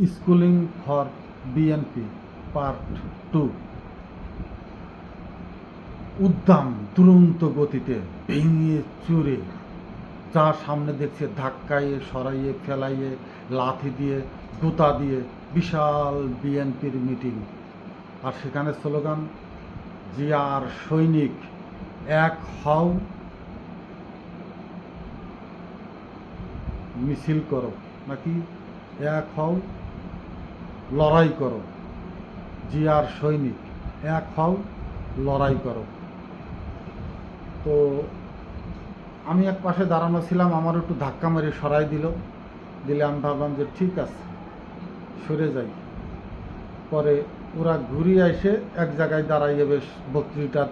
Schooling for BNP part 2। উদ্দাম দুরন্ত গতিতে ভেঙে চুরে যা সামনে দেখছে ধাক্কাইয়ে সরাইয়ে ফেলাইয়ে লাথি দিয়ে গুতা দিয়ে বিশাল বিএনপির মিটিং। আর সেখানে স্লোগান, জিয়ার সৈনিক এক হও, মিছিল করো, নাকি এক হও লড়াই করো। জিয়ার সৈনিক এক হও লড়াই করো। তো আমি এক পাশে দাঁড়ানো ছিলাম, আমার একটু ধাক্কা মেরে সরাই দিলে আমি ভাবলাম যে ঠিক আছে সরে যাই। পরে ওরা ঘুরিয়ে এসে এক জায়গায় দাঁড়াইয়ে বেশ বক্তৃতা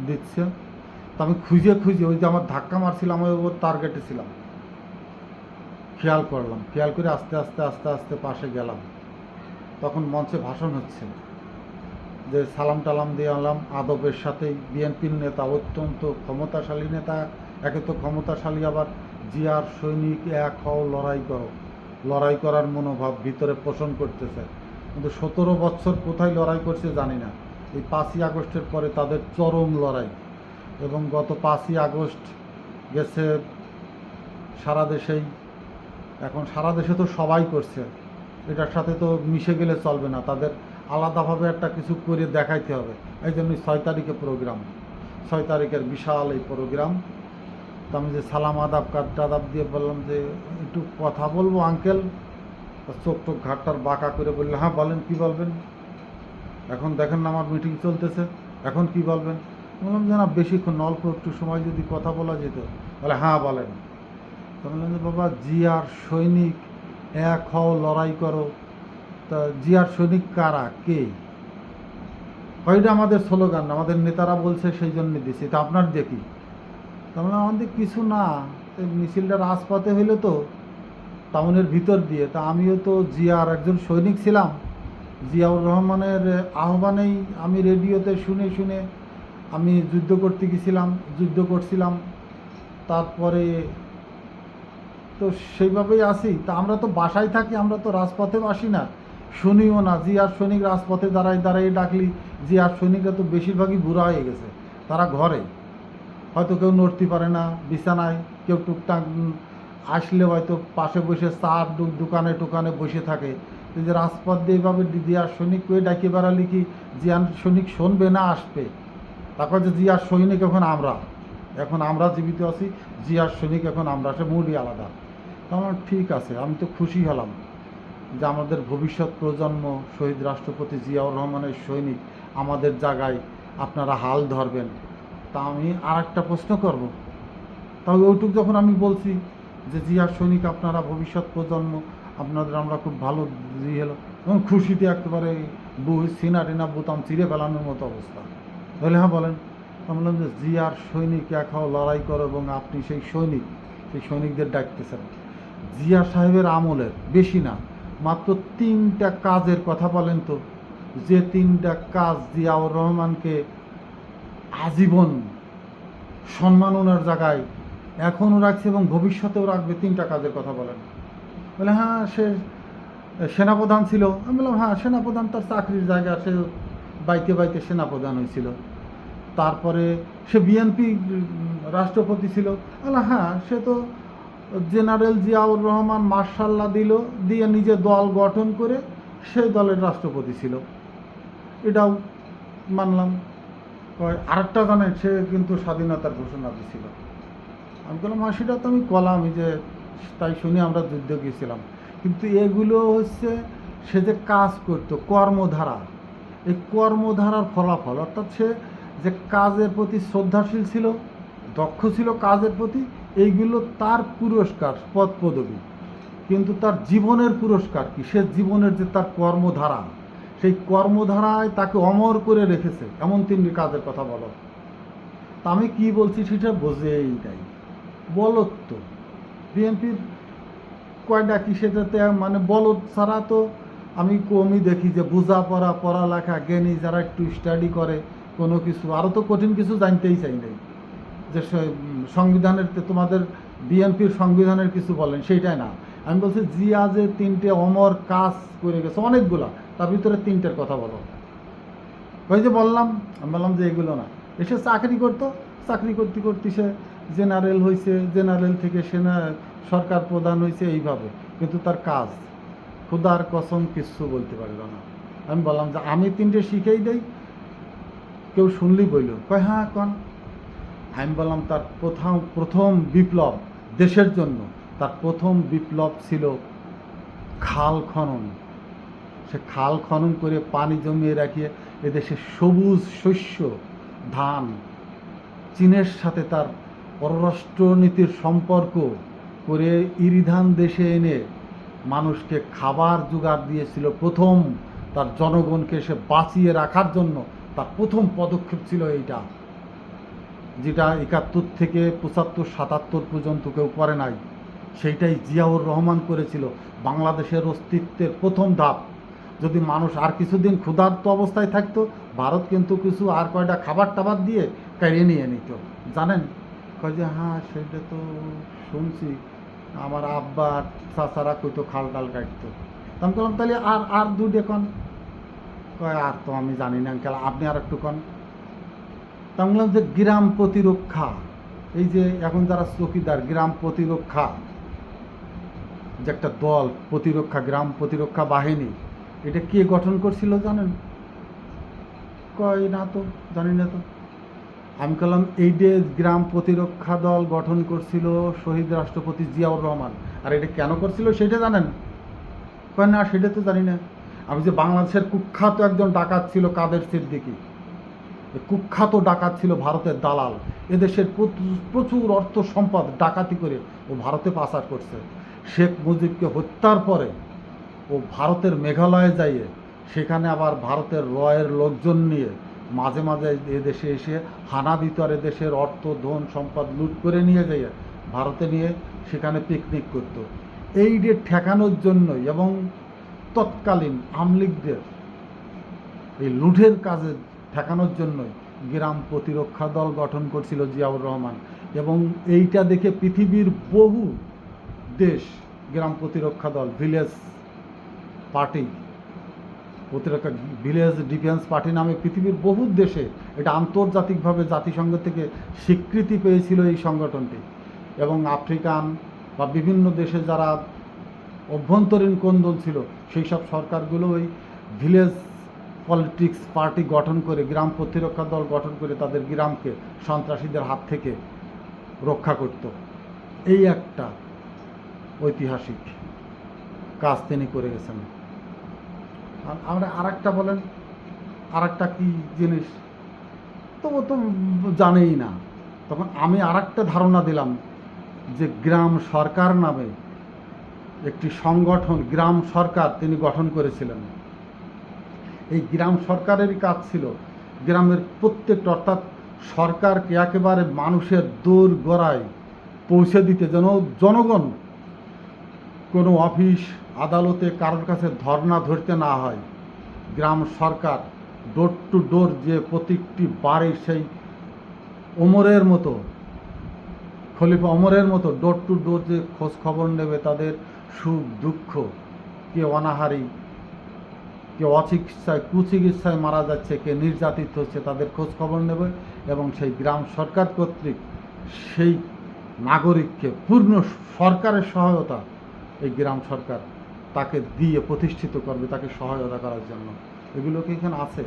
দিচ্ছে। তো আমি খুঁজে ওই যে আমার ধাক্কা মারছিলাম আমি ওর টার্গেটে ছিলাম, খেয়াল করে আস্তে আস্তে পাশে গেলাম। তখন মঞ্চে ভাষণ হচ্ছে, যে সালাম টালাম দিয়ে আনলাম আদবের সাথেই। বিএনপির নেতা, অত্যন্ত ক্ষমতাশালী নেতা, একে তো ক্ষমতাশালী, আবার জিয়ার সৈনিক এক হও লড়াই করার মনোভাব ভিতরে পোষণ করতেছে। কিন্তু 17 বছর কোথায় লড়াই করছে জানি না। এই 5ই আগস্টের পরে তাদের চরম লড়াই। এবং গত 5ই আগস্ট গেছে সারা দেশেই, এখন সারা দেশে তো সবাই করছে, এটার সাথে তো মিশে গেলে চলবে না, তাদের আলাদাভাবে একটা কিছু করে দেখাইতে হবে। এই জন্যই 6 তারিখে প্রোগ্রাম, 6 তারিখের বিশাল এই প্রোগ্রাম। তো আমি যে সালাম আদাব টাদাব দিয়ে বললাম যে একটু কথা বলবো আঙ্কেল। চোখ ঘাটটার বাঁকা করে বললে, হ্যাঁ বলেন, কি বলবেন? এখন দেখেন না আমার মিটিং চলতেছে, এখন কি বলবেন? বললাম যে না, বেশিক্ষণ অল্প একটু সময় যদি কথা বলা যেত। বলে হ্যাঁ বলেন। তো বললাম যে বাবা, জিয়ার সৈনিক এক হও লড়াই করো। তা জিয়ার সৈনিক কারা, কে? ওইটা আমাদের স্লোগান, আমাদের নেতারা বলছে সেই জন্য দিছি, এটা আপনার দেখি। তাহলে আমাদের কিছু না, মিছিলটা রাজপথে হইলো তো টাউনের ভিতর দিয়ে। তা আমিও তো জিয়ার একজন সৈনিক ছিলাম, জিয়াউর রহমানের আহ্বানেই আমি রেডিওতে শুনে আমি যুদ্ধ করছিলাম। তারপরে তো সেইভাবেই আসি। তা আমরা তো বাসায় থাকি, আমরা তো রাজপথেও আসি না, শুনিও না। জিয়ার সৈনিক রাজপথে দাঁড়াই ডাকলি, জিয়ার সৈনিকরা তো বেশিরভাগই বুড়া হয়ে গেছে, তারা ঘরে, হয়তো কেউ নড়তে পারে না, বিছানায়, কেউ টুকটাক আসলে হয়তো পাশে বসে চার দোকানে বসে থাকে। এই যে রাজপথ দিয়ে এইভাবে জিয়ার সৈনিক করে ডাকিয়ে বেড়ালি কি জিয়ার সৈনিক শুনবে না আসবে? তারপর যে জিয়ার সৈনিক এখন আমরা জীবিত আছি, জিয়ার সৈনিক এখন আমরা, সে মুডই আলাদা। আমার ঠিক আছে, আমি তো খুশি হলাম যে আমাদের ভবিষ্যৎ প্রজন্ম শহীদ রাষ্ট্রপতি জিয়াউর রহমানের সৈনিক, আমাদের জায়গায় আপনারা হাল ধরবেন। তা আমি আর একটা প্রশ্ন করব, তাহলে ওইটুক যখন আমি বলছি যে জিয়ার সৈনিক আপনারা ভবিষ্যৎ প্রজন্ম, আপনাদের আমরা খুব ভালো দিয়ে এলো, এবং খুশিতে একেবারে সিনা বোতাম চিরে ফেলানোর মতো অবস্থা। বলে হ্যাঁ বলেন। আমি বললাম যে জিয়ার সৈনিক এক হও লড়াই করো, এবং আপনি সেই সৈনিকদের ডাকতেছেন। জিয়া সাহেবের আমলের বেশি না, মাত্র 3টা কাজের কথা বলেন তো, যে 3টা কাজ জিয়াউর রহমানকে আজীবন সম্মাননার জায়গায় এখনও রাখছে এবং ভবিষ্যতেও রাখবে। 3টা কাজের কথা বলেন। বলে হ্যাঁ, সে সেনাপ্রধান ছিল। আমি বললাম হ্যাঁ, সেনাপ্রধান তার চাকরির জায়গা, সে বাইতে সেনাপ্রধান হয়েছিল। তারপরে সে বিএনপি রাষ্ট্রপতি ছিল। বললাম হ্যাঁ, সে তো জেনারেল জিয়াউর রহমান মার্শাল্লাহ দিয়ে নিজে দল গঠন করে সেই দলের রাষ্ট্রপতি ছিল, এটাও মানলাম। আরেকটা জানেন, সে কিন্তু স্বাধীনতার ঘোষণা দিয়েছিল। আমি বললাম হ্যাঁ, সেটা তো আমি কলামই, যে তাই শুনে আমরা যুদ্ধ গিয়েছিলাম। কিন্তু এগুলো হচ্ছে সে যে কাজ করতো, কর্মধারা, এই কর্মধারার ফলাফল। অর্থাৎ সে যে কাজের প্রতি শ্রদ্ধাশীল ছিল, দক্ষ ছিল কাজের প্রতি, এইগুলো তার পুরস্কার, পদ পদবী। কিন্তু তার জীবনের পুরস্কার কি? সে জীবনের যে তার কর্মধারা, সেই কর্মধারায় তাকে অমর করে রেখেছে এমন 3টি কাজের কথা বলো। তা আমি কি বলছি সেটা বোঝে এইটাই বলদ। তো বিএনপির কয়টা কি সেটাতে মানে বলদ ছাড়া তো আমি কমই দেখি, যে পড়ালেখা জ্ঞানী যারা একটু স্টাডি করে কোনো কিছু, আরও তো কঠিন কিছু জানতেই চাই নাই, যে সংবিধানের, তোমাদের বিএনপির সংবিধানের কিছু বলেন সেইটাই না, আমি বলছি জিয়া যে 3টে অমর কাজ করে গেছে অনেকগুলা, তার ভিতরে 3টের কথা বলো। ওই যে বললাম, আমি বললাম যে এগুলো না। এসে চাকরি করতো, চাকরি করতে করতে সে জেনারেল হয়েছে, জেনারেল থেকে সেনা সরকার প্রধান হয়েছে এইভাবে, কিন্তু তার কাজ খুদার কসম কিচ্ছু বলতে পারল না। আমি বললাম যে আমি 3টে শিখেই দেই, কেউ শুনলেই বলল, কয় হ্যাঁ কন। আমি বললাম তার প্রথম বিপ্লব দেশের জন্য, তার প্রথম বিপ্লব ছিল খাল খনন। সে খাল খনন করে পানি জমিয়ে রাখিয়ে এদেশে সবুজ শস্য, ধান, চীনের সাথে তার পররাষ্ট্রনীতির সম্পর্ক করে ইরিধান দেশে এনে মানুষকে খাবার জোগাড় দিয়েছিল। প্রথম তার জনগণকে সে বাঁচিয়ে রাখার জন্য তার প্রথম পদক্ষেপ ছিল এইটা, যেটা 71 থেকে 75 77 পর্যন্ত কেউ করে নাই। সেইটাই জিয়াউর রহমান করেছিল। বাংলাদেশের অস্তিত্বের প্রথম ধাপ। যদি মানুষ আর কিছুদিন ক্ষুধার্ত অবস্থায় থাকতো, ভারত কিন্তু কিছু আর কয়টা খাবার টাবার দিয়ে কেড়ে নিয়ে নিত। জানেন, কয় যে হ্যাঁ সেটা তো শুনছি, আমার আব্বা চাচারা কইতো খাল টাল কাটতো। আমি বললাম তাহলে আর আর দুটো কন। কয় আর তো আমি জানি না আঙ্কেল, আপনি আর একটু কন। তা বললাম যে গ্রাম প্রতিরক্ষা, এই যে এখন যারা চৌকিদার, গ্রাম প্রতিরক্ষা যে একটা দল, প্রতিরক্ষা গ্রাম প্রতিরক্ষা বাহিনী, এটা কে গঠন করছিল জানেন? কয় না তো, জানি না তো। আমি বললাম এই যে গ্রাম প্রতিরক্ষা দল গঠন করছিল শহীদ রাষ্ট্রপতি জিয়াউর রহমান। আর এটা কেন করছিল সেটা জানেন? কয় না সেটা তো জানি না। আমি যে বাংলাদেশের কুখ্যাত একজন ডাকাত ছিল কাদের সিদ্দিকী, কুখ্যাত ডাকাত ছিল, ভারতের দালাল, এদেশের প্রচুর অর্থ সম্পদ ডাকাতি করে ও ভারতে পাচার করছে। শেখ মুজিবকে হত্যার পরে ও ভারতের মেঘালয়ে যাইয়ে সেখানে আবার ভারতের রয়ের লোকজন নিয়ে মাঝে মাঝে এদেশে এসে হানা দিত, আর এদেশের অর্থ ধন সম্পদ লুট করে নিয়ে যাইয়ে ভারতে নিয়ে সেখানে পিকনিক করতো। এই যে ঠেকানোর জন্যই এবং তৎকালীন আমলিগদের এই লুঠের কাজে ঠেকানোর জন্যই গ্রাম প্রতিরক্ষা দল গঠন করছিল জিয়াউর রহমান। এবং এইটা দেখে পৃথিবীর বহু দেশ গ্রাম প্রতিরক্ষা দল, ভিলেজ পার্টি, প্রতিরক্ষা ভিলেজ ডিফেন্স পার্টি নামে পৃথিবীর বহু দেশে এটা আন্তর্জাতিকভাবে জাতিসংঘ থেকে স্বীকৃতি পেয়েছিল এই সংগঠনটি। এবং আফ্রিকান বা বিভিন্ন দেশে যারা অভ্যন্তরীণ কোন্দল ছিল সেই সব সরকারগুলো ওই ভিলেজ পলিটিক্স পার্টি গঠন করে, গ্রাম প্রতিরক্ষা দল গঠন করে তাদের গ্রামকে সন্ত্রাসীদের হাত থেকে রক্ষা করত। এই একটা ঐতিহাসিক কাজ তিনি করে গেছেন। আর আমরা আর একটা বলেন, আর একটা কী জিনিস তো ও তো জানেই না। তখন আমি আর একটা ধারণা দিলাম যে গ্রাম সরকার নামে একটি সংগঠন, গ্রাম সরকার তিনি গঠন করেছিলেন। এই গ্রাম সরকারেরই কাজ ছিল গ্রামের প্রত্যেকটা, অর্থাৎ সরকারকে একেবারে মানুষের দোর গোড়ায় পৌঁছে দিতে, যেন জনগণ কোনো অফিস আদালতে কারোর কাছে ধর্ণা ধরতে না হয়। গ্রাম সরকার ডোর টু ডোর যে প্রত্যেকটি বাড়ি, সেই ওমরের মতো, খলিফা ওমরের মতো ডোর টু ডোর যে খোঁজ খবর নেবে, তাদের সুখ দুঃখ, কে অনাহারি, কে অচিকিৎসায় কুচিকিৎসায় মারা যাচ্ছে, কে নির্যাতিত হচ্ছে, তাদের খোঁজ খবর নেবে। এবং সেই গ্রাম সরকার কর্তৃক সেই নাগরিককে পূর্ণ সরকারের সহায়তা এই গ্রাম সরকার তাকে দিয়ে প্রতিষ্ঠিত করবে, তাকে সহায়তা করার জন্য। এগুলো কি এখানে আছে?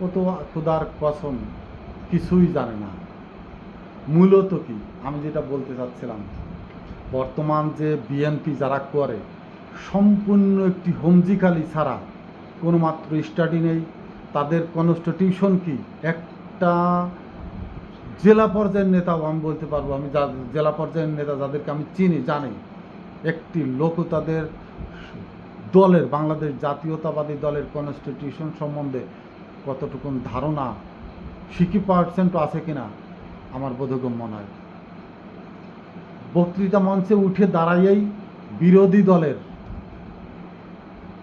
ও তো খুদার কসম কিছুই জানে না। মূলত কি আমি যেটা বলতে চাচ্ছিলাম, বর্তমান যে বিএনপি যারা করে, সম্পূর্ণ একটি হোমজিখালি ছাড়া কোনো মাত্র স্টাডি নেই। তাদের কনস্টিটিউশন কি, একটা জেলা পর্যায়ের নেতাও আমি বলতে পারবো, আমি জেলা পর্যায়ের নেতা যাদেরকে আমি চিনি জানি, একটি লোকও তাদের দলের, বাংলাদেশ জাতীয়তাবাদী দলের কনস্টিটিউশন সম্বন্ধে কতটুকুন ধারণা 60% আছে কিনা আমার বোধগম্য নয়। বক্তৃতা মঞ্চে উঠে দাঁড়াইয়েই বিরোধী দলের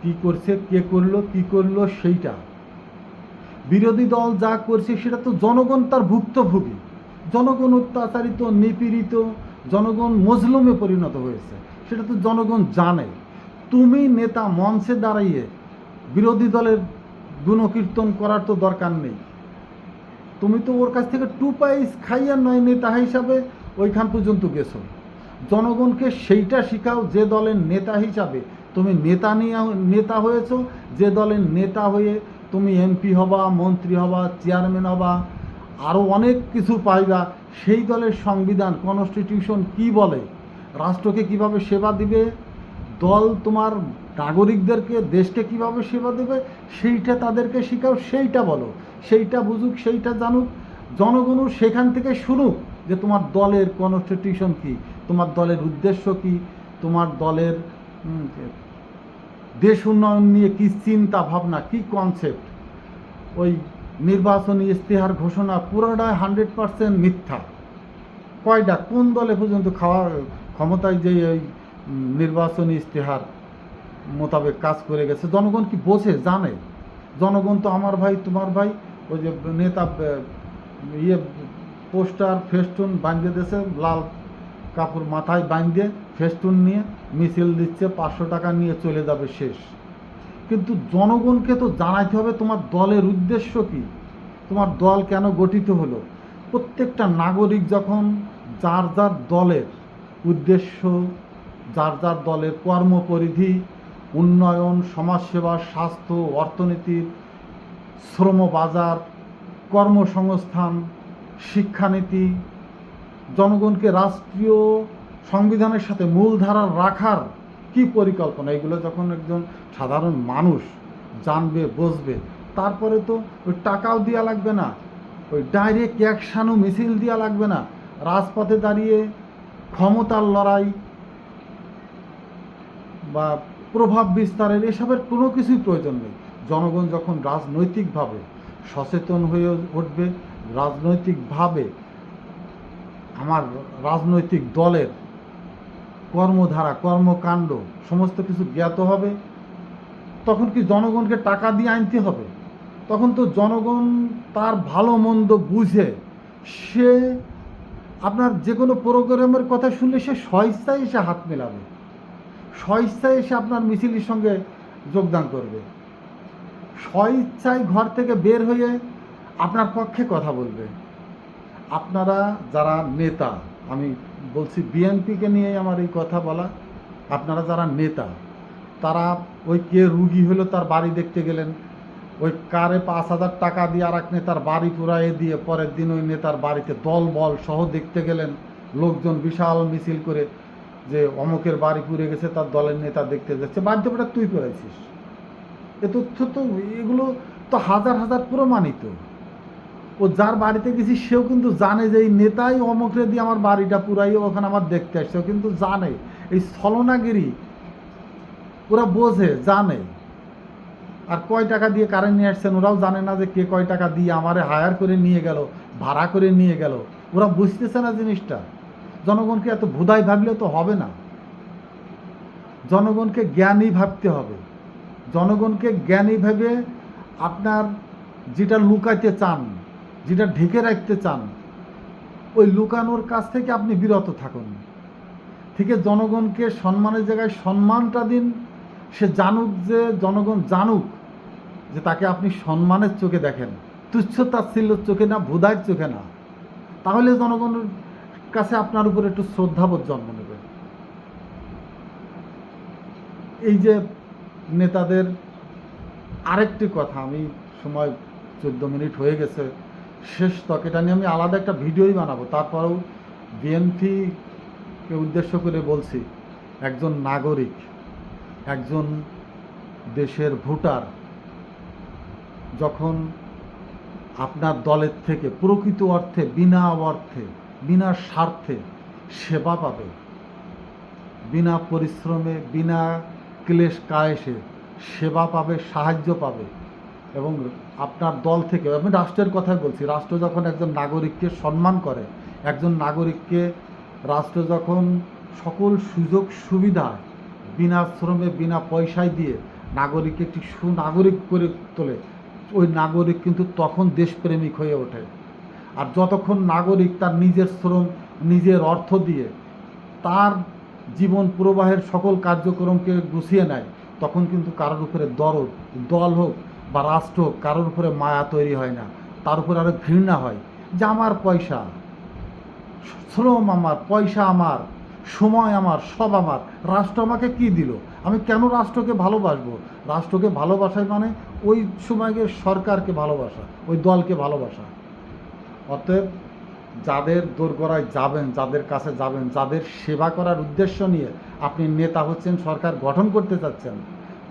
কি করছে, কে করলো, কি করলো, সেইটা বিরোধী দল যা করছে সেটা তো জনগণ তার ভুক্তভোগী। জনগণ অত্যাচারিত, নিপীড়িত, জনগণ মজলুমে পরিণত হয়েছে। সেটা তো জনগণ জানে। তুমি নেতা মঞ্চে দাঁড়িয়ে বিরোধী দলের গুণকীর্তন করার তো দরকার নেই। তুমি তো ওর কাছ থেকে 2 পাইস খাইয়া নয় নেতা হিসাবে ওইখান পর্যন্ত গেছো। জনগণকে সেইটা শিখাও যে দলের নেতা হিসাবে তুমি নেতা হয়েছো, যে দলের নেতা হয়ে তুমি এমপি হবা, মন্ত্রী হবা, চেয়ারম্যান হবা, আরও অনেক কিছু পাইবা। সেই দলের সংবিধান কনস্টিটিউশন কি বলে, রাষ্ট্রকে কিভাবে সেবা দিবে, দল তোমার নাগরিকদেরকে দেশকে কিভাবে সেবা দেবে, সেইটা তাদেরকে শেখাও, সেইটা বলো, সেইটা বুঝুক, সেইটা জানুক। জনগণও সেখান থেকে শুনুক যে তোমার দলের কনস্টিটিউশন কি, তোমার দলের উদ্দেশ্য কি, তোমার দলের দেশ উন্নয়ন নিয়ে কী চিন্তা ভাবনা, কী কনসেপ্ট। ওই নির্বাচনী ইশতেহার ঘোষণা পুরোটাই 100% মিথ্যা। কয়টা কোন দলে পর্যন্ত ক্ষমতায় যে ওই নির্বাচনী ইশতেহার মোতাবেক কাজ করে গেছে? জনগণ কি বোঝে, জানে? জনগণ তো আমার ভাই তোমার ভাই, ওই যে নেতা পোস্টার ফেস্টুন বাঁধিয়ে দিয়েছে, লাল কাপড় মাথায় বাঁধিয়ে ফেস্টুন নিয়ে মিছিল দিচ্ছে, 500 টাকা নিয়ে চলে যাবে, শেষ। কিন্তু জনগণকে তো জানাইতে হবে তোমার দলের উদ্দেশ্য কি, তোমার দল কেন গঠিত হলো। প্রত্যেকটা নাগরিক যখন যার যার দলের উদ্দেশ্য, যার যার দলের কর্মপরিধি, উন্নয়ন, সমাজসেবা, স্বাস্থ্য, অর্থনীতির, শ্রম বাজার, কর্মসংস্থান, শিক্ষানীতি, জনগণকে রাষ্ট্রীয় সংবিধানের সাথে মূলধারা রাখার কি পরিকল্পনা, এগুলো যখন একজন সাধারণ মানুষ জানবে, বুঝবে, তারপরে তো ওই টাকাও দেওয়া লাগবে না, ওই ডাইরেক্ট অ্যাকশানও মিছিল দেওয়া লাগবে না, রাজপথে দাঁড়িয়ে ক্ষমতার লড়াই বা প্রভাব বিস্তারের এসবের কোনো কিছুই প্রয়োজন নেই। জনগণ যখন রাজনৈতিকভাবে সচেতন হয়ে উঠবে, রাজনৈতিকভাবে আমার রাজনৈতিক দলের কর্মধারা, কর্মকাণ্ড সমস্ত কিছু জ্ঞাত হবে, তখন কি জনগণকে টাকা দিয়ে আনতে হবে? তখন তো জনগণ তার ভালো মন্দ বুঝে সে আপনার যে কোনো প্রোগ্রামের কথা শুনলে সে স্বেচ্ছায় এসে হাত মেলাবে, স্বেচ্ছায় এসে আপনার মিছিলের সঙ্গে যোগদান করবে, স্বেচ্ছায় ঘর থেকে বের হয়ে আপনার পক্ষে কথা বলবে। আপনারা যারা নেতা, আমি বলছি বিএনপিকে নিয়ে আমার এই কথা বলা, আপনারা যারা নেতা, তারা ওই কে রুগী হলো তার বাড়ি দেখতে গেলেন, ওই কারে 5,000 টাকা দিয়ে আর এক নেতার বাড়ি পুরাইয়ে দিয়ে পরের দিন ওই নেতার বাড়িতে দল বল সহ দেখতে গেলেন, লোকজন বিশাল মিছিল করে যে অমুকের বাড়ি পুড়ে গেছে, তার দলের নেতা দেখতে যাচ্ছে, বাড়িতে পড়া তুই করাইছিস। এ তথ্য তো, এগুলো তো হাজার হাজার প্রমাণিত। ও যার বাড়িতে গেছি সেও কিন্তু জানে যে এই নেতাই অমুকরে দিয়ে আমার বাড়িটা পুরাই ওখানে আমার দেখতে আসছে, ও কিন্তু জানে। এই ছলনাগিরি ওরা বোঝে, জানে। আর কয় টাকা দিয়ে কারেন্ট নিয়ে আসছেন ওরাও জানে না, যে কে কয় টাকা দিয়ে আমারে হায়ার করে নিয়ে গেল, ভাড়া করে নিয়ে গেল, ওরা বুঝতেছে না জিনিসটা। জনগণকে এত ভুদাই ভাবলে তো হবে না, জনগণকে জ্ঞানী ভাবতে হবে। জনগণকে জ্ঞানী ভেবে আপনার যেটা লুকাইতে চান, যেটা ঢেকে রাখতে চান, ওই লুকানোর কাছ থেকে আপনি বিরত থাকুন। থেকে জনগণকে সম্মানের জায়গায় সম্মানটা দিন। সে জানুক, যে জনগণ জানুক যে তাকে আপনি সম্মানের চোখে দেখেন, তুচ্ছ তাচ্ছিল্যের চোখে না, ভুদাইয়ের চোখে না। তাহলে জনগণের কাছে আপনার উপর একটু শ্রদ্ধাবোধ জন্ম নেবে। এই যে নেতাদের আরেকটি কথা, আমি সময় 14 মিনিট হয়ে গেছে, শেষ তক, এটা নিয়ে আমি আলাদা একটা ভিডিওই বানাবো। তারপরেও বিএনপিকে উদ্দেশ্য করে বলছি, একজন নাগরিক, একজন দেশের ভোটার যখন আপনার দলের থেকে প্রকৃত অর্থে বিনা স্বার্থে সেবা পাবে, বিনা পরিশ্রমে, বিনা ক্লেশ কায়েসে সেবা পাবে, সাহায্য পাবে, এবং আপনার দল থেকে, আমি রাষ্ট্রের কথাই বলছি, রাষ্ট্র যখন একজন নাগরিককে সম্মান করে, একজন নাগরিককে রাষ্ট্র যখন সকল সুযোগ সুবিধা বিনা শ্রমে, বিনা পয়সায় দিয়ে নাগরিককে একটি সুনাগরিক করে তোলে, ওই নাগরিক কিন্তু তখন দেশপ্রেমিক হয়ে ওঠে। আর যতক্ষণ নাগরিক তার নিজের শ্রম, নিজের অর্থ দিয়ে তার জীবন প্রবাহের সকল কার্যক্রমকে গুছিয়ে নেয়, তখন কিন্তু কারোর উপরে দরদ, দল হোক বা রাষ্ট্র হোক, কারোর উপরে মায়া তৈরি হয় না, তার উপরে আরও ঘৃণা হয় যে আমার পয়সা, শ্রম আমার, পয়সা আমার, সময় আমার, সব আমার, রাষ্ট্র আমাকে কি দিল, আমি কেন রাষ্ট্রকে ভালোবাসবো? রাষ্ট্রকে ভালোবাসায় মানে ওই সময়কে সরকারকে ভালোবাসা, ওই দলকে ভালোবাসা। অতএব যাদের দোরগোড়ায় যাবেন, যাদের কাছে যাবেন, যাদের সেবা করার উদ্দেশ্য নিয়ে আপনি নেতা হচ্ছেন, সরকার গঠন করতে চাচ্ছেন,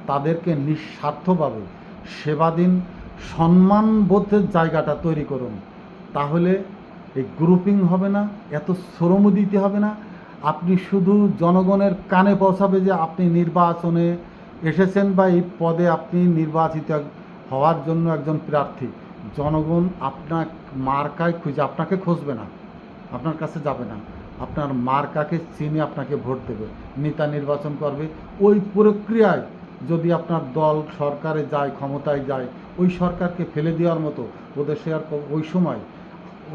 তাদেরকে নিঃস্বার্থভাবে সেবা দিন, সম্মানবোধের জায়গাটা তৈরি করুন। তাহলে এই গ্রুপিং হবে না, এত শ্রম দিতে হবে না। আপনি শুধু জনগণের কানে পৌঁছাবে যে আপনি নির্বাচনে এসেছেন বা এই পদে আপনি নির্বাচিত হওয়ার জন্য একজন প্রার্থী। জনগণ আপনার মার্কায় খুঁজে আপনাকে খুঁজবে না, আপনার কাছে যাবে না, আপনার মার্কাকে চিনে আপনাকে ভোট দেবে, নেতা নির্বাচন করবে। ওই প্রক্রিয়ায় যদি আপনার দল সরকারে যায়, ক্ষমতায় যায়, ওই সরকারকে ফেলে দেওয়ার মতো ওদেশে আর ওই সময়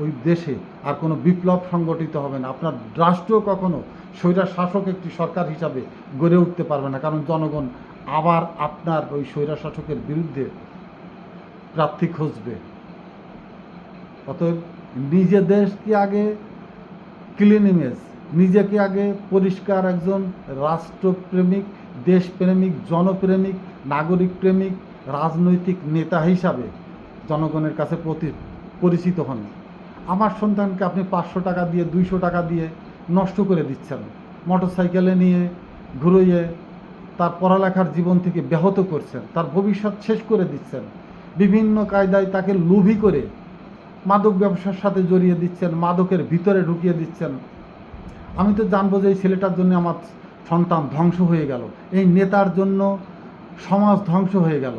ওই দেশে আর কোনো বিপ্লব সংগঠিত হবে না। আপনার রাষ্ট্র কখনো স্বৈরার শাসক একটি সরকার হিসাবে গড়ে উঠতে পারবে না, কারণ জনগণ আবার আপনার ওই স্বৈরার শাসকের বিরুদ্ধে প্রার্থী খুঁজবে। অতএব নিজে দেশকে আগে ক্লিন ইমেজ, নিজেকে আগে পরিষ্কার একজন রাষ্ট্রপ্রেমিক, দেশপ্রেমিক, জনপ্রেমিক, নাগরিক প্রেমিক, রাজনৈতিক নেতা হিসাবে জনগণের কাছে পরিচিত হন। আমার সন্তানকে আপনি 500 টাকা দিয়ে, 200 টাকা দিয়ে নষ্ট করে দিচ্ছেন, মোটর সাইকেলে নিয়ে ঘুরিয়ে তার পড়ালেখার জীবন থেকে ব্যাহত করছেন, তার ভবিষ্যৎ শেষ করে দিচ্ছেন, বিভিন্ন কায়দায় তাকে লোভী করে মাদক ব্যবসার সাথে জড়িয়ে দিচ্ছেন, মাদকের ভিতরে ঢুকিয়ে দিচ্ছেন। আমি তো জানবো যে এই ছেলেটার জন্য আমার সন্তান ধ্বংস হয়ে গেল, এই নেতার জন্য সমাজ ধ্বংস হয়ে গেল।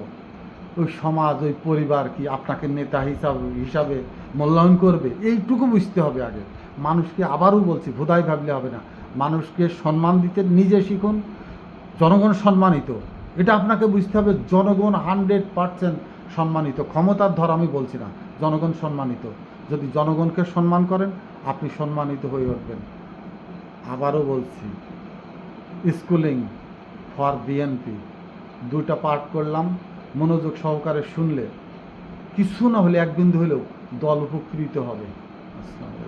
ওই সমাজ, ওই পরিবার কি আপনাকে নেতা হিসাবে মূল্যায়ন করবে? এইটুকু বুঝতে হবে আগে। মানুষকে আবারও বলছি, ভোদাই ভাবলে হবে না, মানুষকে সম্মান দিতে নিজে শিখুন। জনগণ সম্মানিত, এটা আপনাকে বুঝতে হবে। জনগণ 100% সম্মানিত, ক্ষমতার ধর আমি বলছি না, জনগণ সম্মানিত। যদি জনগণকে সম্মান করেন, আপনি সম্মানিত হয়ে উঠবেন। আবারও বলছি, স্কুলিং ফর বিএনপি 2টা পার্ট করলাম, মনোযোগ সহকারে শুনলে কিছু না হলে 1 বিন্দু হলেও দল উপকৃত হবে। আসসালাম।